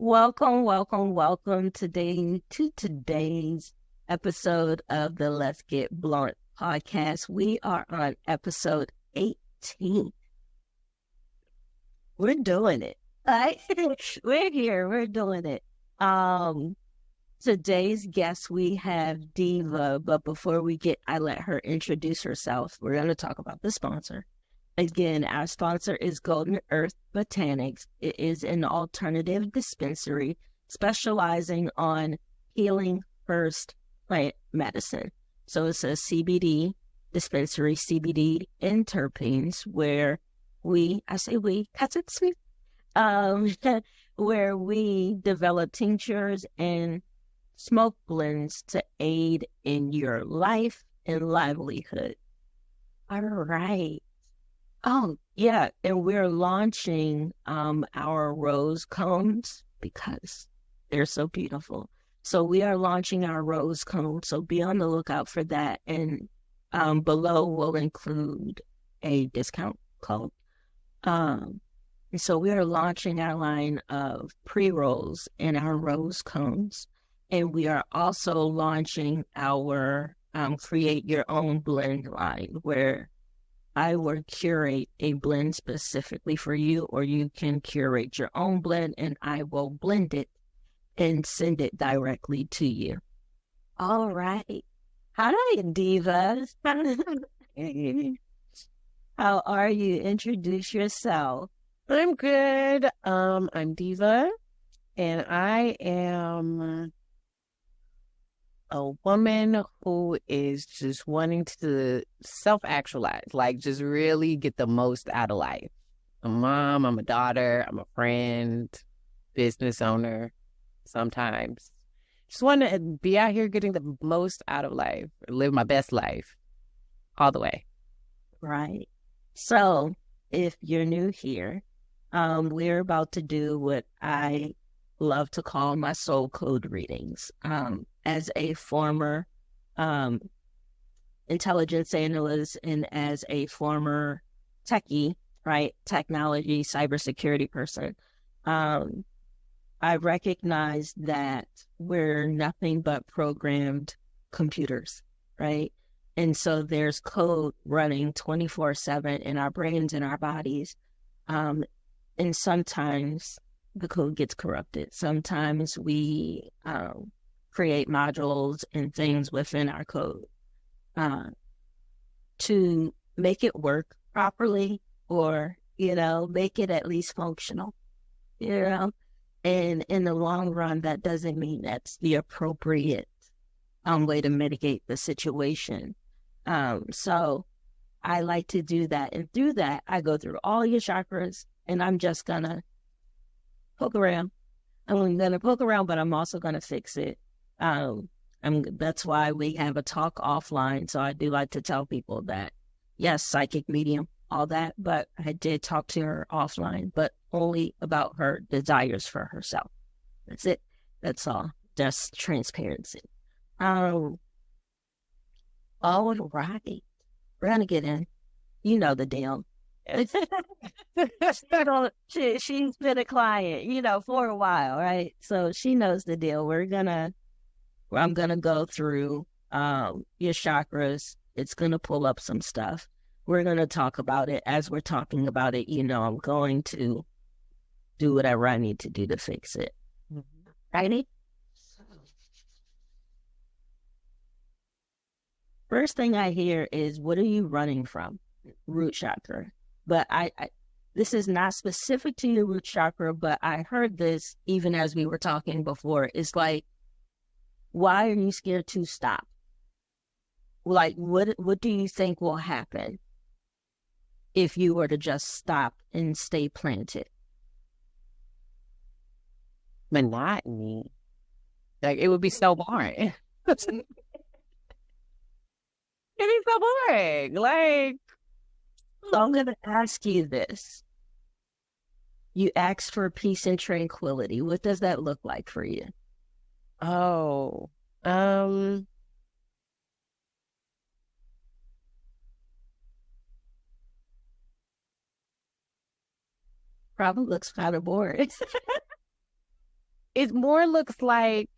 Welcome to today's episode of the Let's Get Blunt podcast. We are on episode 18. We're doing it. Right? We're here. We're doing it. Today's guest, we have Deva, but before I let her introduce herself. We're going to talk about the sponsor. Again, our sponsor is Golden Earth Botanics. It is an alternative dispensary specializing on healing first plant medicine. So it's a CBD dispensary, CBD and terpenes, where where we develop tinctures and smoke blends to aid in your life and livelihood. All right. Oh, yeah. And we're launching our rose cones because they're so beautiful. So we are launching our rose cones. So be on the lookout for that. And below will include a discount code. And so we are launching our line of pre-rolls and our rose cones. And we are also launching our create your own blend line where I will curate a blend specifically for you, or you can curate your own blend and I will blend it and send it directly to you. All right. Hi, Diva. How are you? Introduce yourself. I'm good. I'm Deva, and I am a woman who is just wanting to self-actualize, like just really get the most out of life. I'm a mom, I'm a daughter, I'm a friend, business owner, sometimes. Just want to be out here getting the most out of life, live my best life, all the way. Right. So, if you're new here, we're about to do what I love to call my soul code readings. As a former intelligence analyst and as a former techie, right, technology, cybersecurity person, I recognize that we're nothing but programmed computers, right? And so there's code running 24/7 in our brains and our bodies. And sometimes the code gets corrupted. Sometimes we create modules and things within our code to make it work properly or, make it at least functional, And in the long run, that doesn't mean that's the appropriate way to mitigate the situation. So I like to do that. And through that, I go through all your chakras and I'm just going to poke around. I'm going to poke around, but I'm also going to fix it. That's why we have a talk offline. So I do like to tell people that, yes, psychic medium, all that, but I did talk to her offline, but only about her desires for herself. That's it. That's all. Just transparency. All right. We're going to get in. You know the deal. She's been a client, for a while, right? So she knows the deal. I'm gonna go through your chakras. It's gonna pull up some stuff. We're gonna talk about it. As we're talking about it, I'm going to do whatever I need to do to fix it. Righty? First thing I hear is, what are you running from? Root chakra. But this is not specific to your root chakra, but I heard this even as we were talking before. It's like, why are you scared to stop? Like, what do you think will happen if you were to just stop and stay planted? Monotony. Like, it would be so boring. It'd be so boring. Like, so I'm going to ask you this. You asked for peace and tranquility. What does that look like for you? Oh, Probably looks kind of boring. it more looks like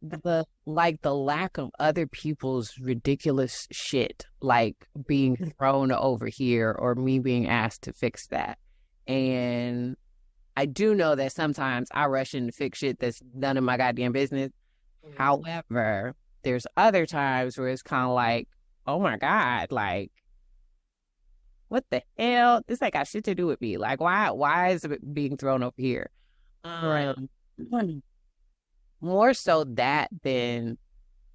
the lack of other people's ridiculous shit, like being thrown over here or me being asked to fix that. And I do know that sometimes I rush in to fix shit that's none of my goddamn business. However, there's other times where it's kind of like, oh my God, like, what the hell? This ain't got shit to do with me. Like, why is it being thrown over here? Right. Um, More so that than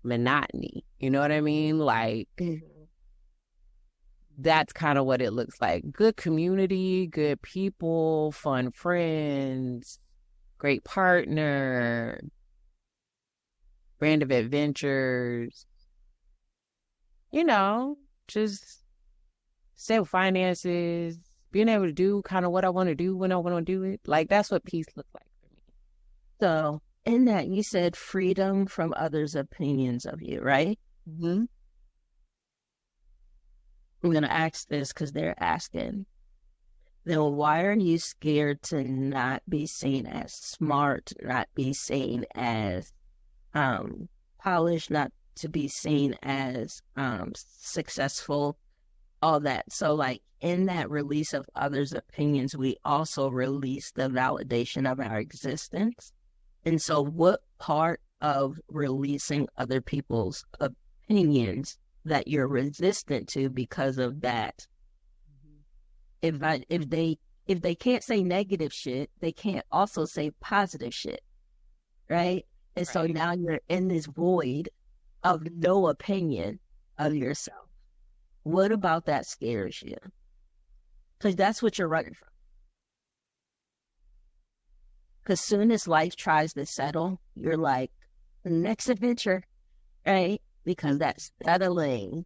monotony. You know what I mean? Like, that's kind of what it looks like. Good community, good people, fun friends, great partner, brand of adventures, you know, just stable finances, being able to do kind of what I want to do when I want to do it. Like, that's what peace looks like for me. So in that, you said freedom from others' opinions of you, right? Mm-hmm. I'm going to ask this because they're asking. Then why are you scared to not be seen as smart, not be seen as polished, not to be seen as successful, all that? So like in that release of others' opinions, we also release the validation of our existence. And so what part of releasing other people's opinions that you're resistant to because of that? If they can't say negative shit, they can't also say positive shit, right? And so now you're in this void of no opinion of yourself. What about that scares you? Because that's what you're running from. Because soon as life tries to settle, you're like, next adventure, right? Because that settling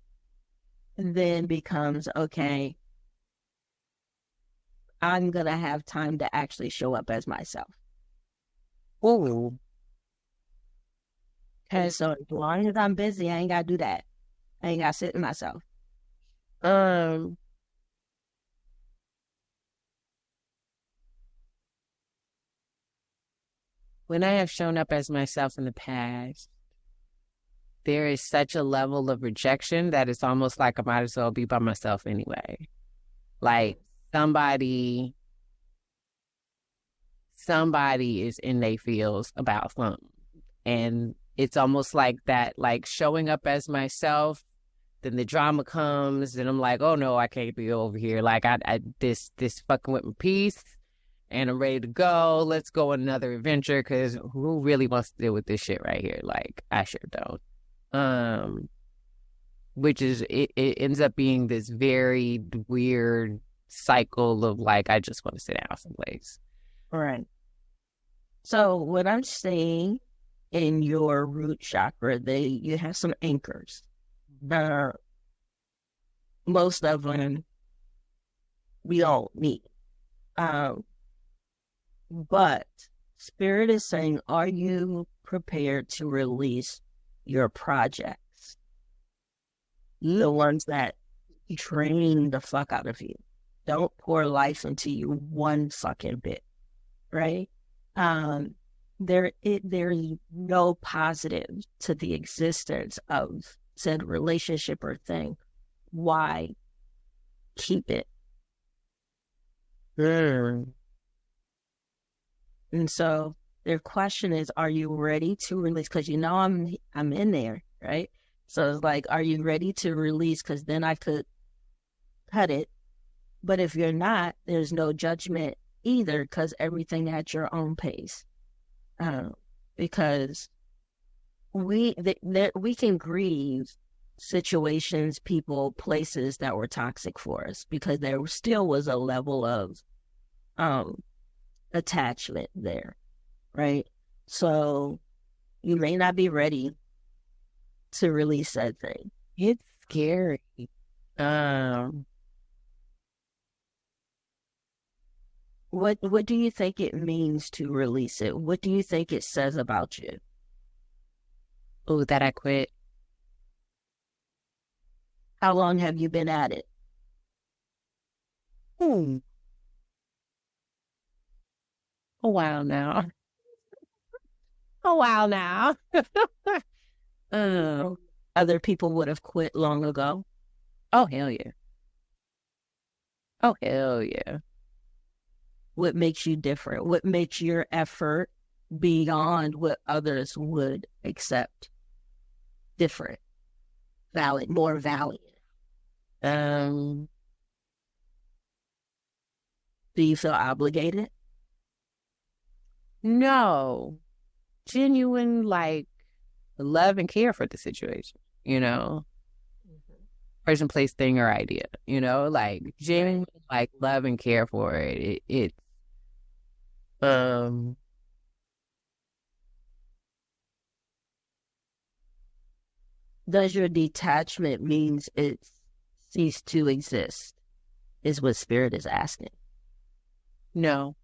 then becomes, okay, I'm going to have time to actually show up as myself. Ooh. And so as long as I'm busy, I ain't got to do that. I ain't got to sit in myself. When I have shown up as myself in the past, there is such a level of rejection that it's almost like I might as well be by myself anyway. Like somebody is in their feels about something. And it's almost like that, like showing up as myself, then the drama comes, and I'm like, oh no, I can't be over here. Like this fucking with my peace, and I'm ready to go. Let's go on another adventure, because who really wants to deal with this shit right here? Like, I sure don't. Which is, it ends up being this very weird cycle of like, I just want to sit down someplace. Right. So what I'm saying, in your root chakra, you have some anchors. Most of them we don't need. But Spirit is saying, are you prepared to release your projects? The ones that drain the fuck out of you. Don't pour life into you one fucking bit, right? There's no positive to the existence of said relationship or thing. Why keep it? And so their question is, are you ready to release? Because you know I'm in there, right? So it's like, are you ready to release? Because then I could cut it. But if you're not, there's no judgment either, because everything at your own pace. Because we can grieve situations, people, places that were toxic for us, because there still was a level of attachment there, right? So you may not be ready to release that thing. It's scary. What do you think it means to release it? What do you think it says about you? Oh, that I quit. How long have you been at it? A while now. a while now. Other people would have quit long ago. Oh, hell yeah. Oh, hell yeah. What makes you different? What makes your effort beyond what others would accept? Different, valid, more valid. Um, Do you feel obligated? no. Genuine, like, love and care for the situation, you know? Person, place, thing, or idea, you know? Like, genuine, like, love and care for it. Um, Does your detachment means it ceased to exist? Is what spirit is asking. no.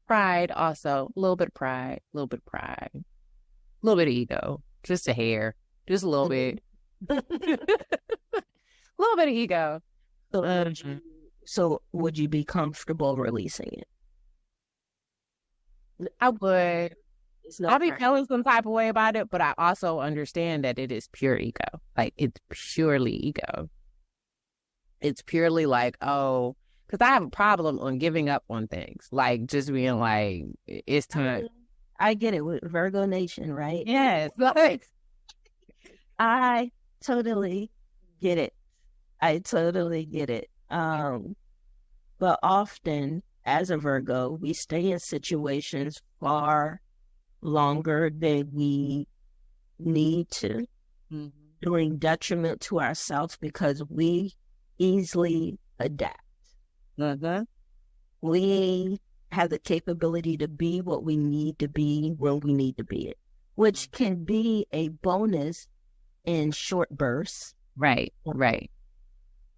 Pride also. A little bit of pride. A little bit of pride. A little bit of ego. Just a hair. Just a little bit. A little bit of ego. So would you be comfortable releasing it? I would. It's no I'll be crime. feeling some type of way about it, but I also understand that it is pure ego. Like, it's purely ego. It's purely like, oh, because I have a problem on giving up on things. Like, just being like, it's time. I get it with Virgo Nation, right? Yes. Like, I totally get it. I totally get it. But often as a Virgo, we stay in situations far longer than we need to, doing detriment to ourselves because we easily adapt. We have the capability to be what we need to be when we need to be it, which can be a bonus in short bursts. right.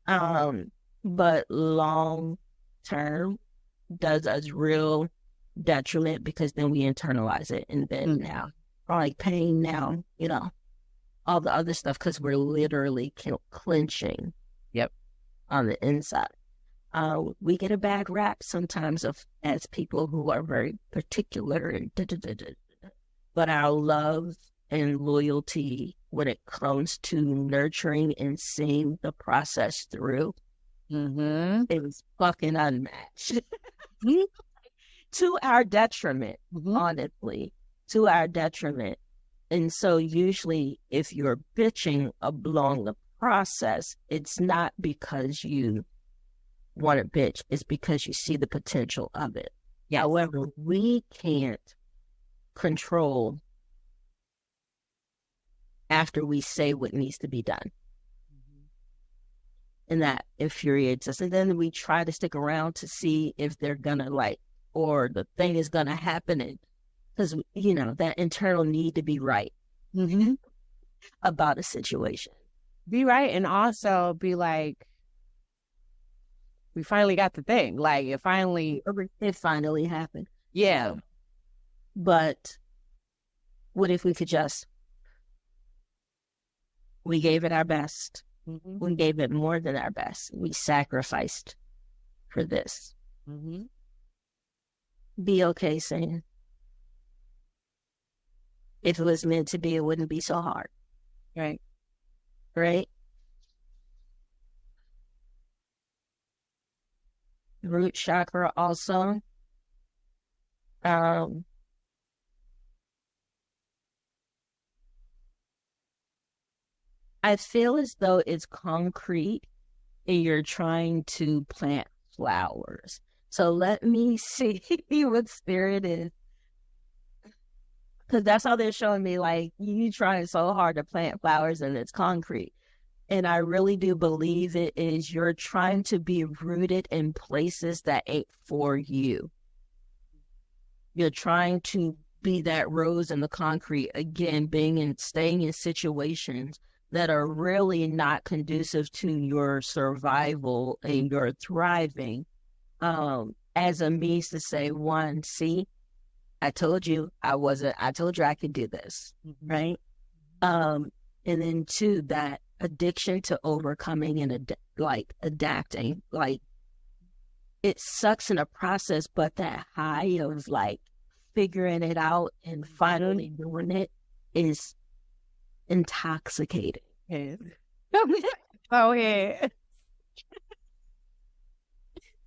But long term does us real detriment because then we internalize it and then now, like pain now, you know, all the other stuff because we're literally clenching. Yep. On the inside. We get a bad rap sometimes as people who are very particular and but our love and loyalty when it comes to nurturing and seeing the process through, it was fucking unmatched. To our detriment, honestly, to our detriment. And so usually if you're bitching along the process, it's not because you want to bitch, it's because you see the potential of it. Yes. However, we can't control after we say what needs to be done. And that infuriates us. And then we try to stick around to see if they're gonna like, or the thing is gonna happen. Because, you know, that internal need to be right about a situation. Be right, and also be like, we finally got the thing. Like, it finally happened. Yeah. But what if we could we gave it our best. We gave it more than our best. We sacrificed for this. Be okay saying, if it was meant to be, it wouldn't be so hard. Right. Right? Root chakra also. I feel as though it's concrete and you're trying to plant flowers. So let me see what spirit is. Because that's how they're showing me, like, you trying so hard to plant flowers and it's concrete. And I really do believe it is you're trying to be rooted in places that ain't for you. You're trying to be that rose in the concrete, again, staying in situations that are really not conducive to your survival and your thriving, as a means to say, one, see, I told you I told you I could do this, right? And then two, that addiction to overcoming and adapting, like it sucks in a process, but that high of like figuring it out and finally doing it is intoxicating. Yes. Oh, yeah.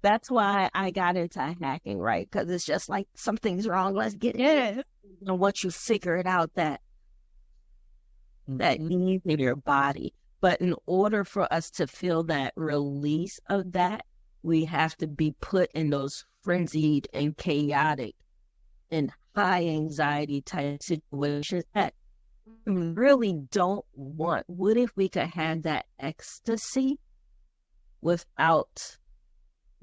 That's why I got into hacking, right? Because it's just like something's wrong. Let's get it. Yes. And once you figure it out, that needs in your body. But in order for us to feel that release of that, we have to be put in those frenzied and chaotic and high anxiety type situations that we really don't want. What if we could have that ecstasy without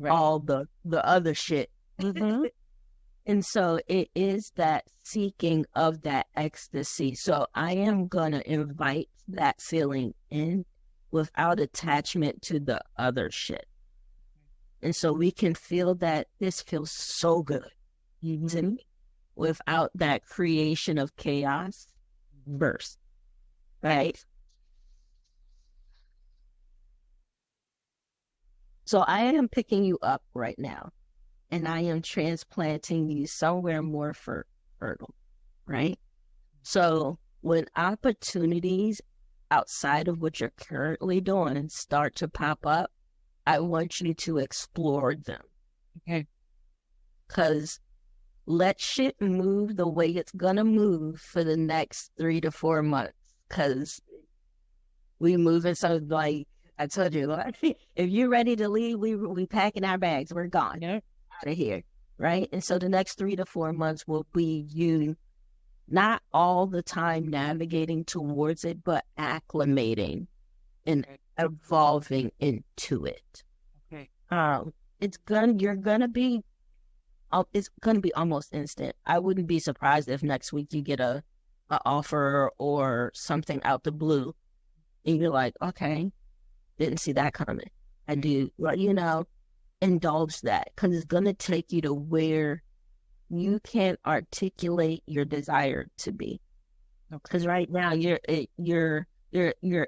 all the other shit? And so it is that seeking of that ecstasy. So I am going to invite that feeling in without attachment to the other shit. And so we can feel that this feels so good to me without that creation of chaos burst, right? So I am picking you up right now, and I am transplanting you somewhere more fertile, right? So when opportunities outside of what you're currently doing start to pop up, I want you to explore them. Okay. Because let shit move the way it's going to move for the next 3 to 4 months. Because we moving, so like I told you, like, if you're ready to leave, we packing our bags. We're gone out of here, right? And so the next 3 to 4 months will be you not all the time navigating towards it, but acclimating and evolving into it. Okay. It's gonna be almost instant. I wouldn't be surprised if next week you get a offer or something out the blue, and you're like, okay, didn't see that coming. I do, well, indulge that, because it's gonna take you to where you can articulate your desire to be. Because right now your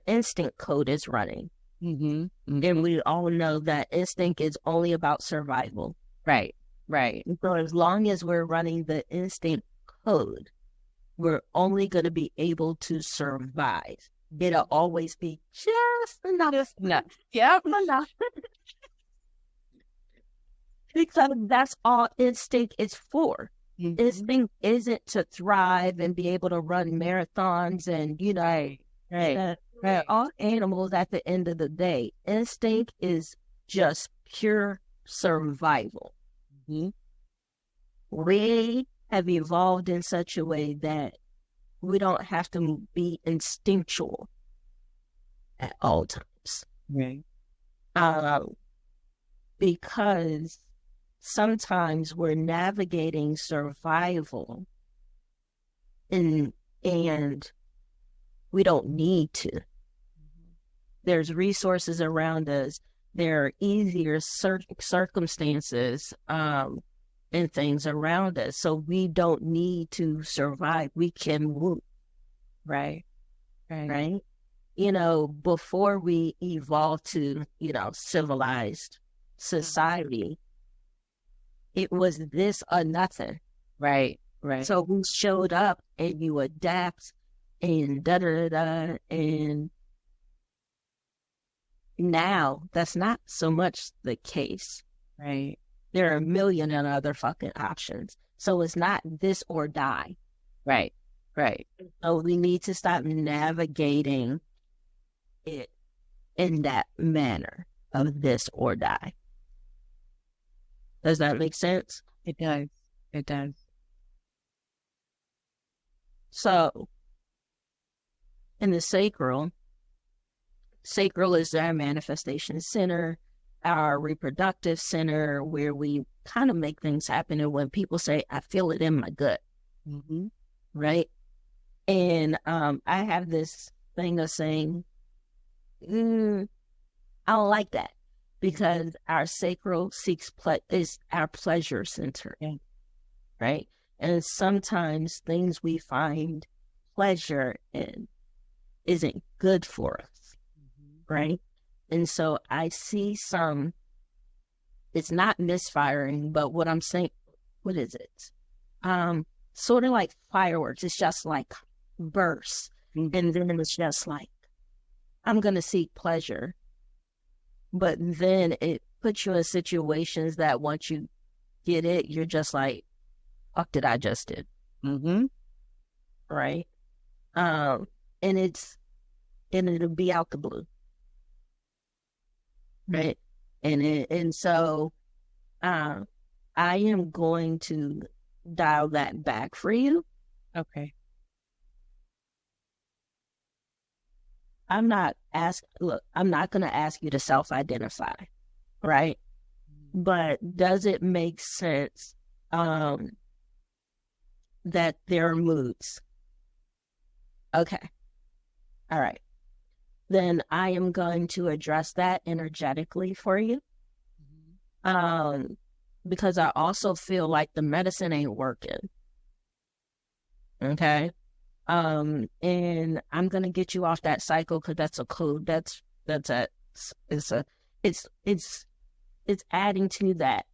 instinct code is running. And we all know that instinct is only about survival. Right. So as long as we're running the instinct code, we're only going to be able to survive. It'll always be just enough. Yeah. Enough. Because that's all instinct is for. Instinct isn't to thrive and be able to run marathons and, all animals at the end of the day. Instinct is just pure survival. We have evolved in such a way that we don't have to be instinctual at all times. Right. Because sometimes we're navigating survival and we don't need to. There's resources around us. There are easier circumstances and things around us. So we don't need to survive. We can move. Right? Before we evolve to, civilized society, it was this or nothing. Right. So we showed up and you adapt and da-da-da-da, and now that's not so much the case. Right. There are a million and other fucking options. So it's not this or die. Right. So we need to stop navigating it in that manner of this or die. Does that make sense? It does. So, in the sacral is our manifestation center, our reproductive center, where we kind of make things happen. And when people say, I feel it in my gut, right? And I have this thing of saying, I don't like that, because our sacral is our pleasure center, right? And sometimes things we find pleasure in isn't good for us, right? And so I see it's not misfiring, but what I'm saying, what is it? sort of like fireworks. It's just like bursts. Mm-hmm. And then it's just like, I'm going to seek pleasure. But then it puts you in situations that once you get it, you're just like, fuck did I just did? Mm-hmm. Right? And it'll be out the blue. Right? And so I am going to dial that back for you. Okay. I'm not going to ask you to self-identify, right? But does it make sense that there are moods? Okay. All right. Then I am going to address that energetically for you. Because I also feel like the medicine ain't working. Okay. And I'm gonna get you off that cycle because that's a code. It's adding to that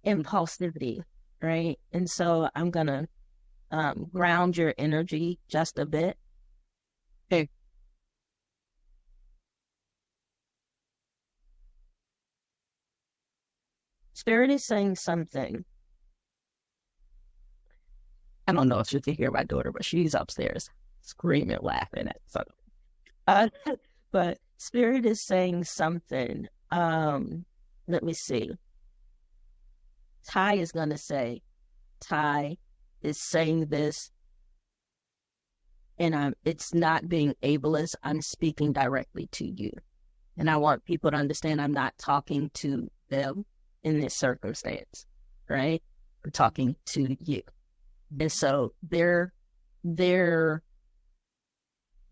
impulsivity, right? And so I'm gonna ground your energy just a bit. Okay. Spirit is saying something. I don't know if you can hear my daughter, but she's upstairs screaming, laughing at something. But Spirit is saying something. Let me see. Ty is going to say, Ty is saying this, and it's not being ableist. I'm speaking directly to you. And I want people to understand I'm not talking to them in this circumstance, right? I'm talking to you. And so their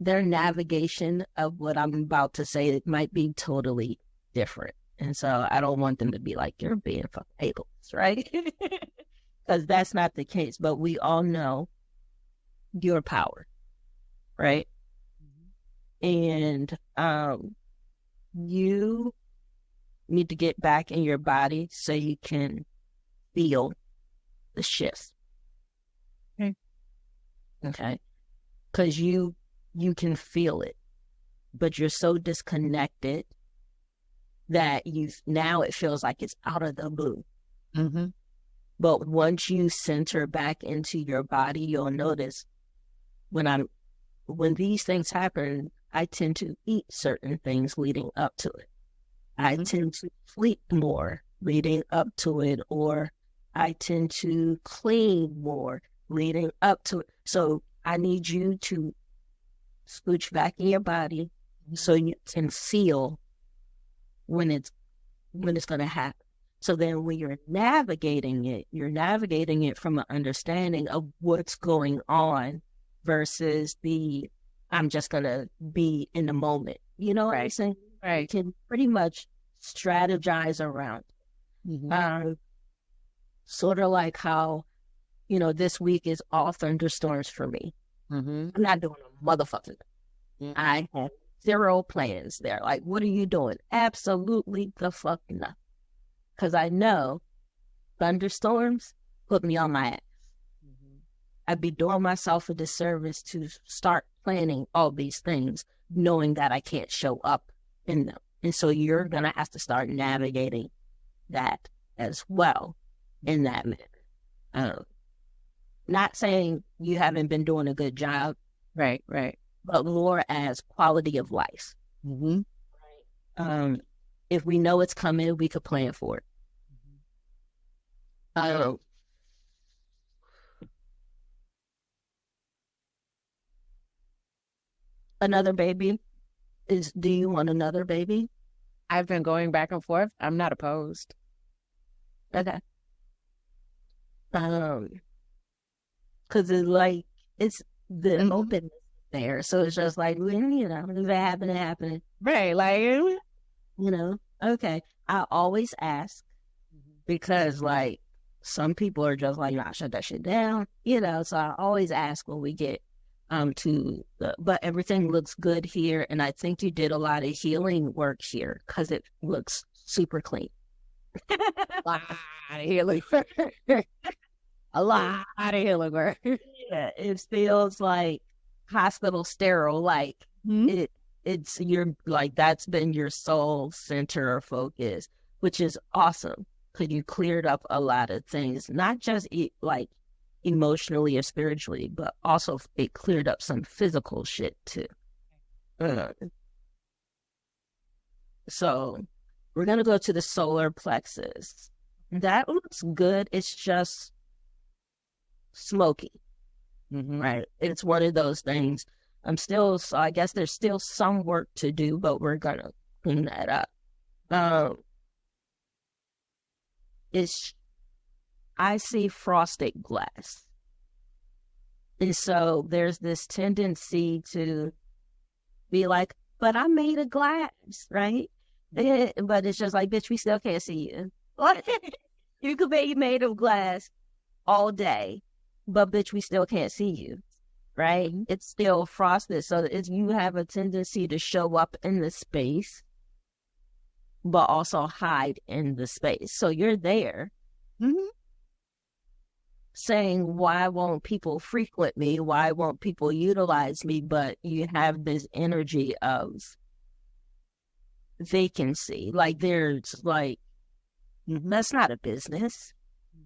navigation of what I'm about to say, it might be totally different. And so I don't want them to be like, you're being fucking ableist, right? Because that's not the case. But we all know your power, right? And you need to get back in your body so you can feel the shift. Okay. Because you can feel it, but you're so disconnected that now it feels like it's out of the blue. Mm-hmm. But once you center back into your body, you'll notice when these things happen, I tend to eat certain things leading up to it. I tend to sleep more leading up to it, or I tend to clean more leading up to it. So I need you to scooch back in your body so you can feel when it's going to happen. So then when you're navigating it from an understanding of what's going on versus I'm just going to be in the moment. You know what I'm saying? Right. You can pretty much strategize around it. Mm-hmm. Sort of like how, this week is all thunderstorms for me. Mm-hmm. I'm not doing a motherfucking thing. Mm-hmm. I have zero plans there. Like, what are you doing? Absolutely the fuck nothing. Because I know thunderstorms put me on my ass. Mm-hmm. I'd be doing myself a disservice to start planning all these things, knowing that I can't show up in them. And so you're going to have to start navigating that as well in that manner. Not saying you haven't been doing a good job. Right. But more as quality of life. Mm-hmm. Right. If we know it's coming, we could plan for it. Mm-hmm. Another baby? Do you want another baby? I've been going back and forth. I'm not opposed. Okay. Because it's the openness there. So it's just like, if it happened. Right. Okay. I always ask because some people are just like, nah, shut that shit down. So I always ask when we get but everything looks good here. And I think you did a lot of healing work here because it looks super clean. Healing. A lot of healing work. Yeah, it feels like hospital sterile. Like it, it's your like that's been your sole center of focus, which is awesome because you cleared up a lot of things, not just like emotionally or spiritually, but also it cleared up some physical shit too. Uh, so we're gonna go to the solar plexus. That looks good. It's just smoky. Right. It's one of those things. So I guess there's still some work to do, but we're gonna clean that up. Um, it's I see frosted glass, and so there's this tendency to be like, "But I'm made of glass, right?" But it's just like, bitch, we still can't see you. You could be made of glass all day, but bitch, we still can't see you. Right? It's still frosted. So you have a tendency to show up in the space, but also hide in the space. So you're there saying, why won't people frequent me? Why won't people utilize me? But you have this energy of vacancy. Like there's like, that's not a business.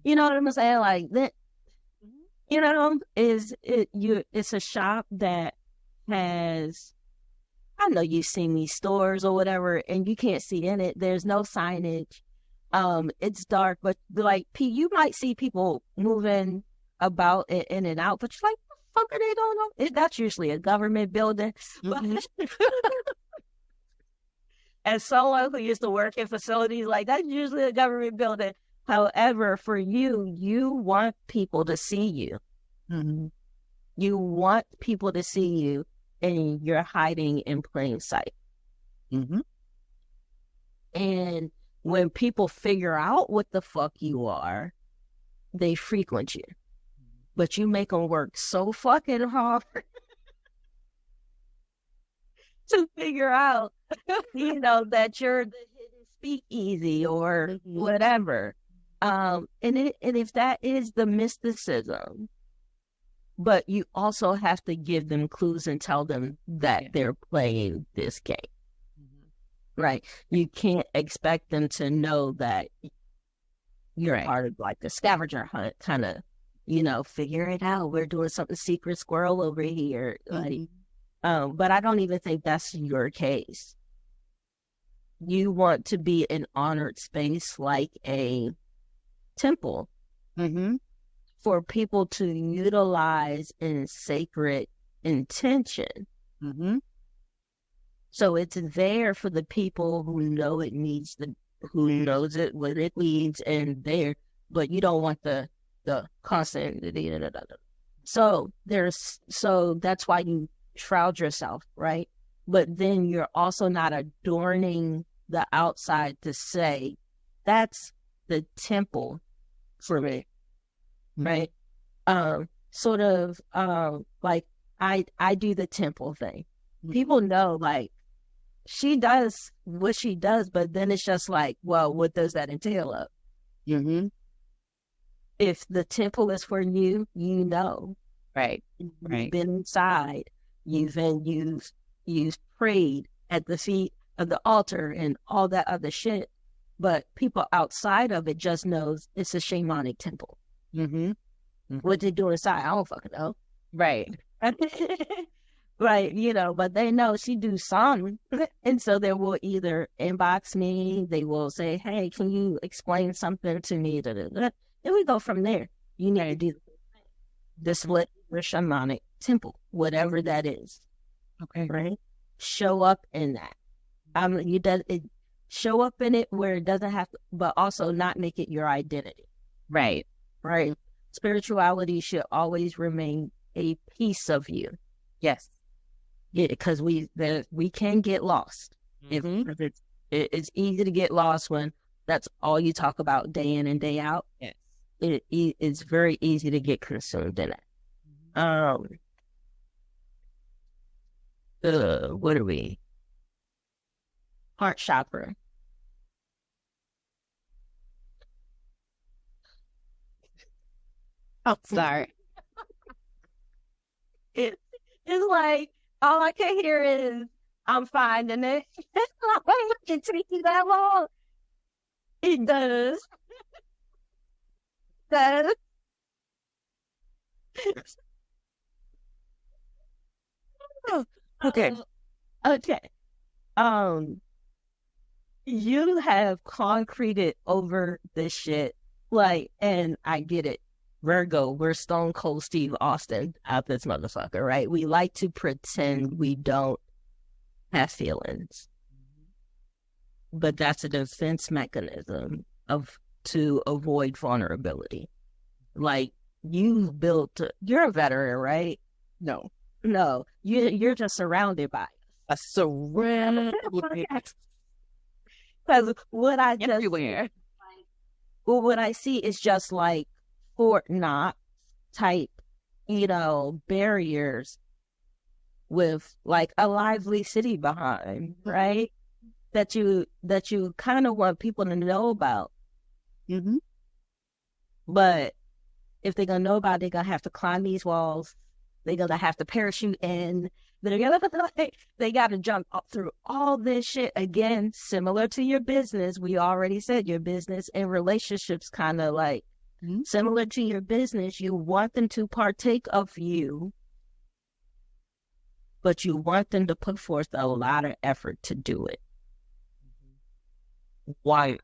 You know what I'm saying? Like that. You know, it's a shop that has, I know you've seen these stores or whatever, and you can't see in it. There's no signage. It's dark, but like you might see people moving about in and out, but you're like, what the fuck are they doing on? That's usually a government building. As someone who used to work in facilities, like that's usually a government building. However, for you, you want people to see you. You want people to see you, and you're hiding in plain sight. And when people figure out what the fuck you are, they frequent you. But you make them work so fucking hard to figure out, that you're the hidden speakeasy or whatever. And if that is the mysticism, but you also have to give them clues and tell them that they're playing this game, right? You can't expect them to know that you're part of like the scavenger hunt, kind of, figure it out. We're doing something secret squirrel over here, like. But I don't even think that's your case. You want to be an honored space like a temple for people to utilize in sacred intention. So it's there for the people who know it needs who knows it, what it needs, and there, but you don't want the constant. So that's why you shroud yourself, right? But then you're also not adorning the outside to say that's the temple for me, right? Sort of like I do the temple thing. People know like she does what she does, but then it's just like, well, what does that entail of? If the temple is for you, right? You've been inside. You've prayed at the feet of the altar and all that other shit, but people outside of it just knows it's a shamanic temple. What they do inside, I don't fucking know. Right. Right, but they know she do some, and so they will either inbox me, they will say, hey, can you explain something to me? And we go from there. You need to do the split or shamanic temple, whatever that is. Okay. Right? Show up in that. Show up in it where it doesn't have to, but also not make it your identity. Right. Right. Spirituality should always remain a piece of you. Yes. Yeah, because we can get lost. It's easy to get lost when that's all you talk about day in and day out. Yes. It's very easy to get consumed in it. What are we? Heart chakra. I'm sorry. It's like all I can hear is I'm finding it. It takes you that long. It does. Does. Okay. Okay. Um, you have concreted over this shit. Like, and I get it. Virgo, we're Stone Cold Steve Austin out this motherfucker, right? We like to pretend we don't have feelings. But that's a defense mechanism to avoid vulnerability. Like, you're a veteran, right? No. No, you're just surrounded by A surround because what I just everywhere. well, what I see is just like Fort Knox type, barriers with like a lively city behind, right? That you kind of want people to know about. Mm-hmm. But if they're gonna know about it, they're gonna have to climb these walls. They're gonna have to parachute in. They gotta jump up through all this shit again, similar to your business. We already said your business and relationships kind of like similar to your business. You want them to partake of you, but you want them to put forth a lot of effort to do it. Why?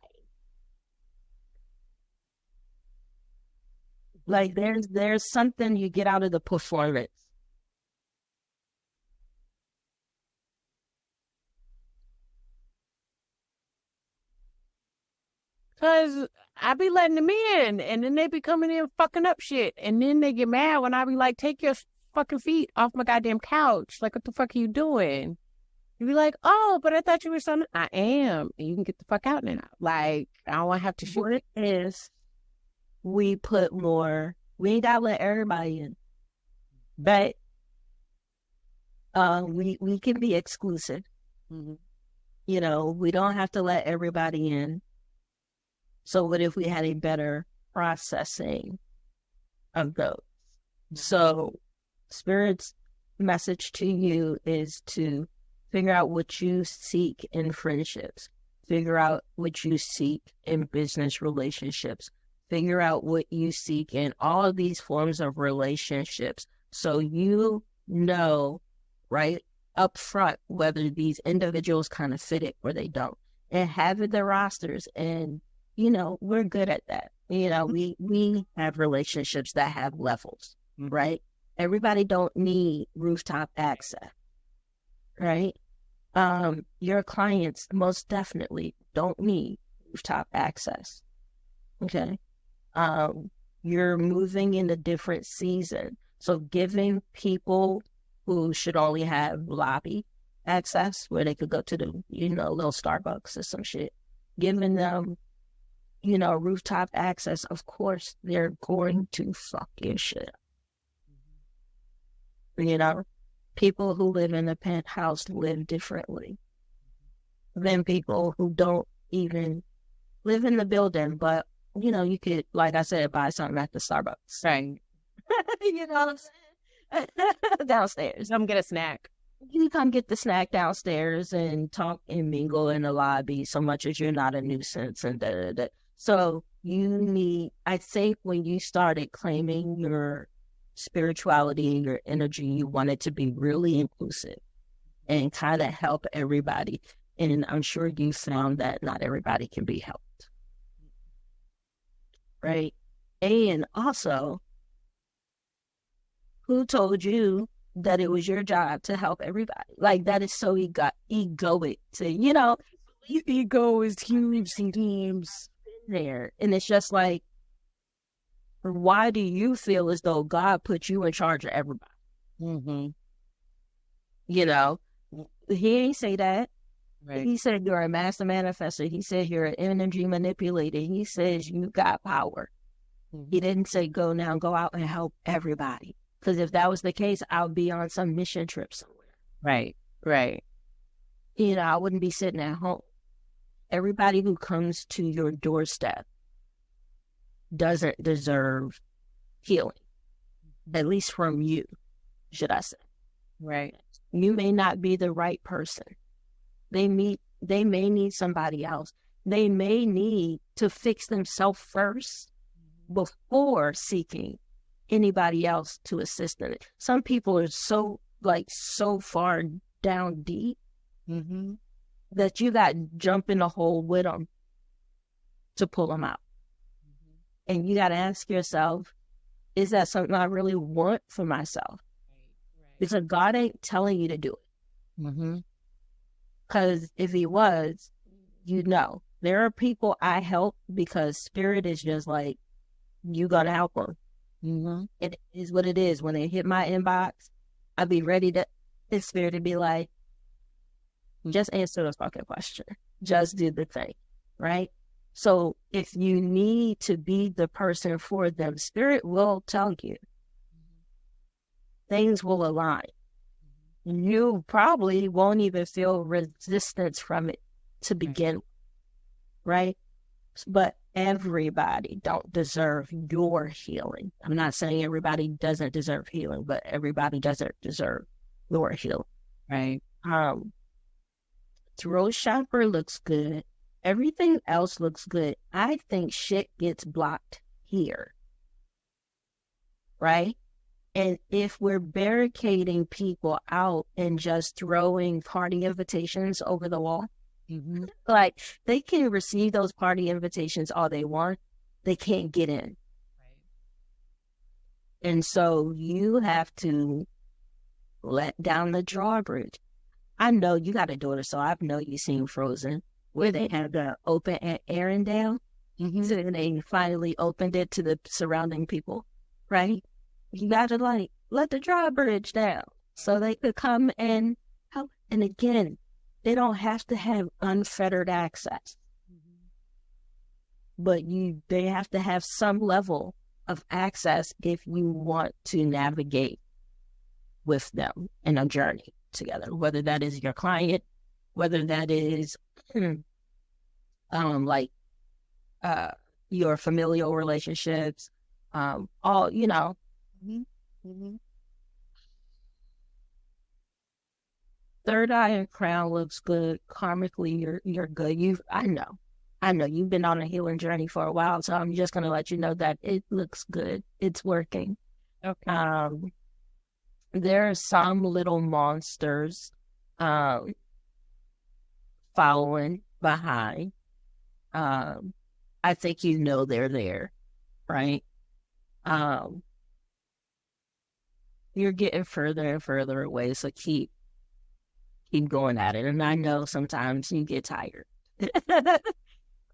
Like there's something you get out of the performance. Cause I be letting them in, and then they be coming in fucking up shit, and then they get mad when I be like, "Take your fucking feet off my goddamn couch! Like, what the fuck are you doing?" You be like, "Oh, but I thought you were something." I am, and you can get the fuck out now. Like, I don't want to have to shoot. What it is, we put more. We ain't gotta let everybody in, but we can be exclusive. Mm-hmm. We don't have to let everybody in. So what if we had a better processing of those? So Spirit's message to you is to figure out what you seek in friendships, figure out what you seek in business relationships, figure out what you seek in all of these forms of relationships. So right up front, whether these individuals kind of fit it or they don't, and having the rosters. And we're good at that. We have relationships that have levels, right? Everybody don't need rooftop access, right? Your clients most definitely don't need rooftop access. Okay. You're moving in a different season. So giving people who should only have lobby access where they could go to the, little Starbucks or some shit, giving them rooftop access, of course, they're going to fuck your shit up. People who live in a penthouse live differently than people who don't even live in the building, but, you could, like I said, buy something at the Starbucks. Right. You know what I'm saying? Downstairs. Come get a snack. You come get the snack downstairs and talk and mingle in the lobby so much as you're not a nuisance and da-da-da. So I think when you started claiming your spirituality and your energy, you wanted to be really inclusive and kind of help everybody. And I'm sure you found that not everybody can be helped. Right? And also, who told you that it was your job to help everybody? Like, that is so egoic to, your ego is huge sometimes. There. And it's just like, why do you feel as though God put you in charge of everybody? Mm-hmm. He ain't say that. Right. He said you're a master manifester. He said you're an energy manipulator. He says you got power. Mm-hmm. He didn't say go out and help everybody. Because if that was the case, I would be on some mission trip somewhere. Right. I wouldn't be sitting at home. Everybody who comes to your doorstep doesn't deserve healing, at least from you, should I say. Right. You may not be the right person. They may need somebody else. They may need to fix themselves first before seeking anybody else to assist in it. Some people are so far down deep that you got to jump in the hole with them to pull them out. And you got to ask yourself, is that something I really want for myself? Because God ain't telling you to do it. Because if he was, you know. There are people I help because Spirit is just like, you got to help them. It is what it is. When they hit my inbox, I'll be ready to, the Spirit to be like, just answer the fucking question. Just do the thing, right? So if you need to be the person for them, Spirit will tell you. Things will align. You probably won't even feel resistance from it to begin with, right? But everybody don't deserve your healing. I'm not saying everybody doesn't deserve healing, but everybody doesn't deserve your healing. Right. Throat chakra looks good. Everything else looks good. I think shit gets blocked here. Right? And if we're barricading people out and just throwing party invitations over the wall, like they can receive those party invitations all they want, they can't get in. Right. And so you have to let down the drawbridge. I know you got a daughter, so I know you've seen Frozen, where they had the open at Arendelle, so they finally opened it to the surrounding people, right? You got to let the drawbridge down so they could come and help. And again, they don't have to have unfettered access, but they have to have some level of access if you want to navigate with them in a journey together, whether that is your client, whether that is your familial relationships, all, you know. Third eye and crown looks good. Karmically, you're good. I know you've been on a healing journey for a while, so I'm just gonna let you know that it looks good. It's working. Okay. There are some little monsters following behind. I think you know they're there, right? You're getting further and further away, so keep going at it. And I know sometimes you get tired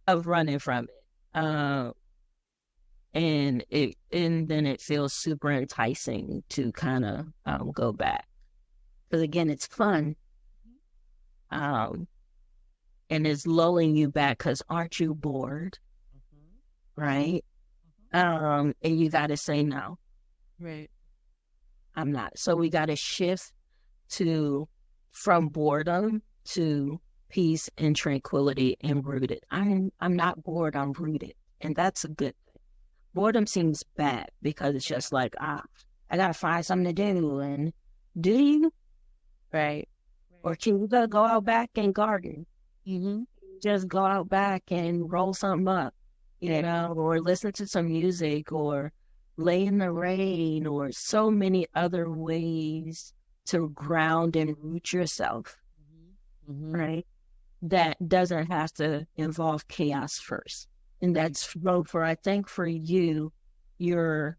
of running from it. And then it feels super enticing to kind of go back. Because again, it's fun. And it's lulling you back because aren't you bored? Right? And you got to say no. Right. I'm not. So we got to shift from boredom to peace and tranquility and rooted. I'm not bored, I'm rooted. And that's a good thing. Boredom seems bad because it's just like, I got to find something to do. And do you? Right. Or can you go out back and garden? Just go out back and roll something up, you know, or listen to some music or lay in the rain, or so many other ways to ground and root yourself, right? That doesn't have to involve chaos first. And that's I think for you, your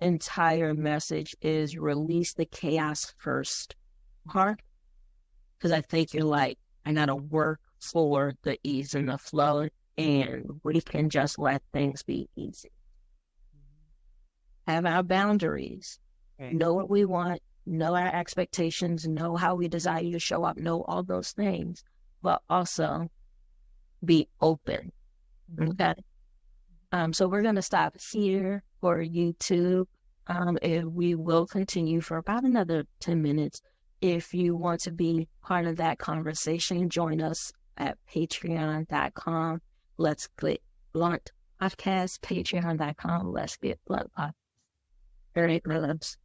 entire message is release the chaos first part. Because I think you're like, I got to work for the ease and the flow, and we can just let things be easy. Have our boundaries, know what we want, know our expectations, know how we desire to show up, know all those things, but also be open. Okay. So we're going to stop here for YouTube. And we will continue for about another 10 minutes. If you want to be part of that conversation, join us at patreon.com. Let's get blunt podcast, patreon.com. Let's get blunt podcast. All right, my loves.